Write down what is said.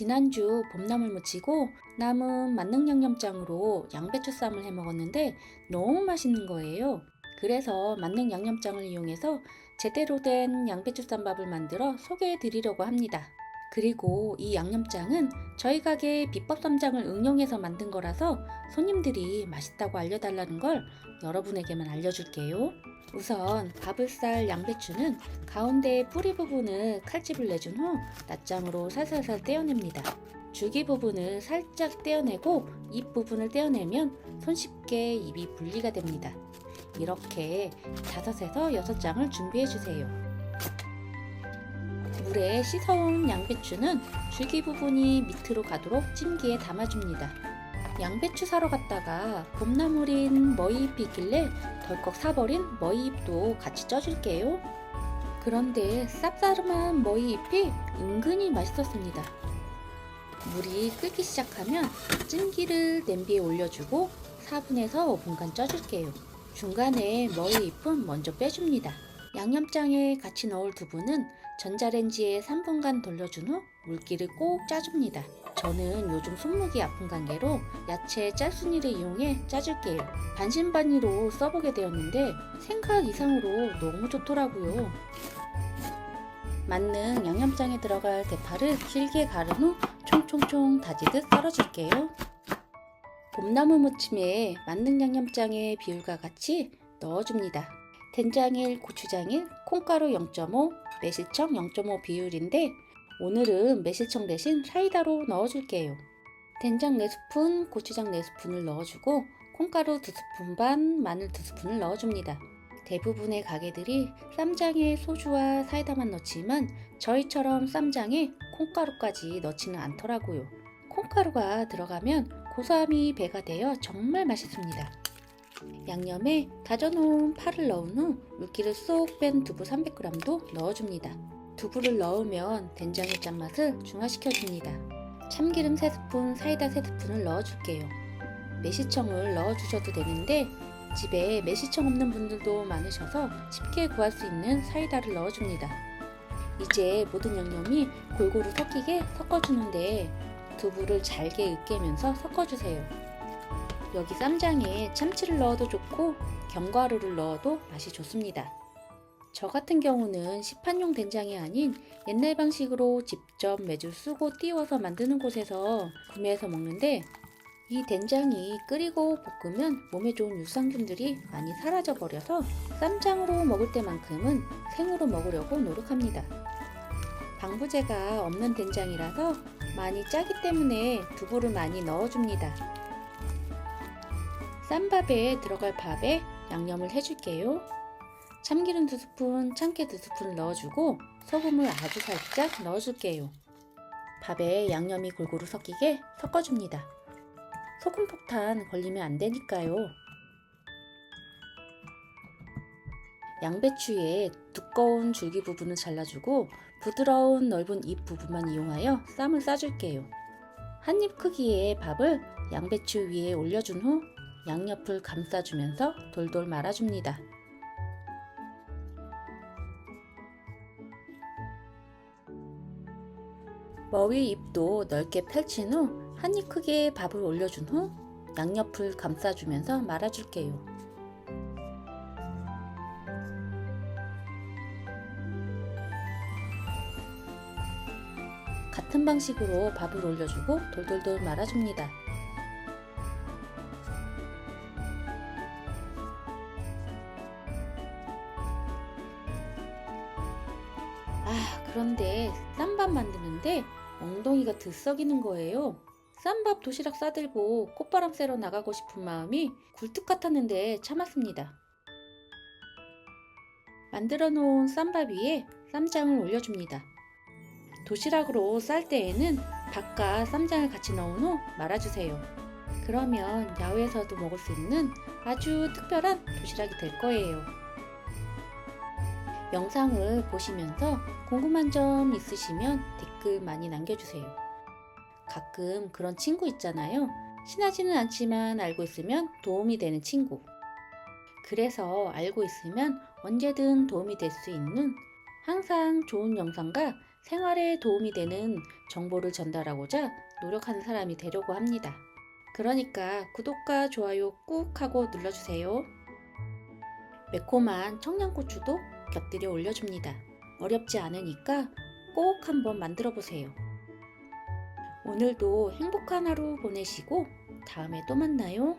지난주 봄나물 무치고 남은 만능 양념장으로 양배추 쌈을 해 먹었는데 너무 맛있는 거예요. 그래서 만능 양념장을 이용해서 제대로 된 양배추 쌈밥을 만들어 소개해 드리려고 합니다. 그리고 이 양념장은 저희 가게 비법 쌈장을 응용해서 만든 거라서 손님들이 맛있다고 알려달라는 걸 여러분에게만 알려줄게요. 우선 밥을 쌀 양배추는 가운데 뿌리 부분을 칼집을 내준 후 낱장으로 살살살 떼어냅니다. 줄기 부분을 살짝 떼어내고 잎 부분을 떼어내면 손쉽게 잎이 분리가 됩니다. 이렇게 5에서 6장을 준비해 주세요. 물에 씻어온 양배추는 줄기 부분이 밑으로 가도록 찜기에 담아줍니다. 양배추 사러 갔다가 봄나물인 머위잎이 있길래 덜컥 사버린 머위잎도 같이 쪄줄게요. 그런데 쌉싸름한 머위잎이 은근히 맛있었습니다. 물이 끓기 시작하면 찜기를 냄비에 올려주고 4분에서 5분간 쪄줄게요. 중간에 머위잎은 먼저 빼줍니다. 양념장에 같이 넣을 두부는 전자레인지에 3분간 돌려준 후 물기를 꼭 짜줍니다. 저는 요즘 손목이 아픈 관계로 야채 짤순이를 이용해 짜줄게요. 반신반의로 써보게 되었는데 생각 이상으로 너무 좋더라고요. 만능 양념장에 들어갈 대파를 길게 가른 후 총총총 다지듯 썰어줄게요. 봄나물 무침에 만능 양념장의 비율과 같이 넣어줍니다. 된장 1, 고추장 1, 콩가루 0.5, 매실청 0.5 비율인데 오늘은 매실청 대신 사이다로 넣어줄게요. 된장 4스푼, 고추장 4스푼을 넣어주고 콩가루 2스푼 반, 마늘 2스푼을 넣어줍니다. 대부분의 가게들이 쌈장에 소주와 사이다만 넣지만 저희처럼 쌈장에 콩가루까지 넣지는 않더라고요. 콩가루가 들어가면 고소함이 배가 되어 정말 맛있습니다. 양념에 다져놓은 파를 넣은 후 물기를 쏙 뺀 두부 300g도 넣어줍니다. 두부를 넣으면 된장의 짠맛을 중화시켜줍니다. 참기름 3스푼, 사이다 3스푼을 넣어줄게요. 매실청을 넣어주셔도 되는데 집에 매실청 없는 분들도 많으셔서 쉽게 구할 수 있는 사이다를 넣어줍니다. 이제 모든 양념이 골고루 섞이게 섞어주는데 두부를 잘게 으깨면서 섞어주세요. 여기 쌈장에 참치를 넣어도 좋고 견과류를 넣어도 맛이 좋습니다. 저 같은 경우는 시판용 된장이 아닌 옛날 방식으로 직접 매주 쓰고 띄워서 만드는 곳에서 구매해서 먹는데 이 된장이 끓이고 볶으면 몸에 좋은 유산균들이 많이 사라져 버려서 쌈장으로 먹을 때만큼은 생으로 먹으려고 노력합니다. 방부제가 없는 된장이라서 많이 짜기 때문에 두부를 많이 넣어줍니다. 쌈밥에 들어갈 밥에 양념을 해줄게요. 참기름 2스푼, 참깨 2스푼을 넣어주고 소금을 아주 살짝 넣어줄게요. 밥에 양념이 골고루 섞이게 섞어줍니다. 소금 폭탄 걸리면 안 되니까요. 양배추의 두꺼운 줄기 부분을 잘라주고 부드러운 넓은 잎 부분만 이용하여 쌈을 싸줄게요. 한 입 크기의 밥을 양배추 위에 올려준 후 양옆을 감싸주면서 돌돌 말아줍니다. 머위 잎도 넓게 펼친 후 한 입 크기의 밥을 올려준 후 양옆을 감싸주면서 말아줄게요. 같은 방식으로 밥을 올려주고 돌돌돌 말아줍니다. 그런데 쌈밥 만드는데 엉덩이가 들썩이는 거예요. 쌈밥 도시락 싸들고 콧바람 쐬러 나가고 싶은 마음이 굴뚝 같았는데 참았습니다. 만들어 놓은 쌈밥 위에 쌈장을 올려줍니다. 도시락으로 쌀 때에는 밥과 쌈장을 같이 넣은 후 말아주세요. 그러면 야외에서도 먹을 수 있는 아주 특별한 도시락이 될 거예요. 영상을 보시면서 궁금한 점 있으시면 댓글 많이 남겨주세요. 가끔 그런 친구 있잖아요. 친하지는 않지만 알고 있으면 도움이 되는 친구. 그래서 알고 있으면 언제든 도움이 될 수 있는 항상 좋은 영상과 생활에 도움이 되는 정보를 전달하고자 노력하는 사람이 되려고 합니다. 그러니까 구독과 좋아요 꾹 하고 눌러주세요. 매콤한 청양고추도 곁들여 올려줍니다. 어렵지 않으니까 꼭 한번 만들어 보세요. 오늘도 행복한 하루 보내시고 다음에 또 만나요.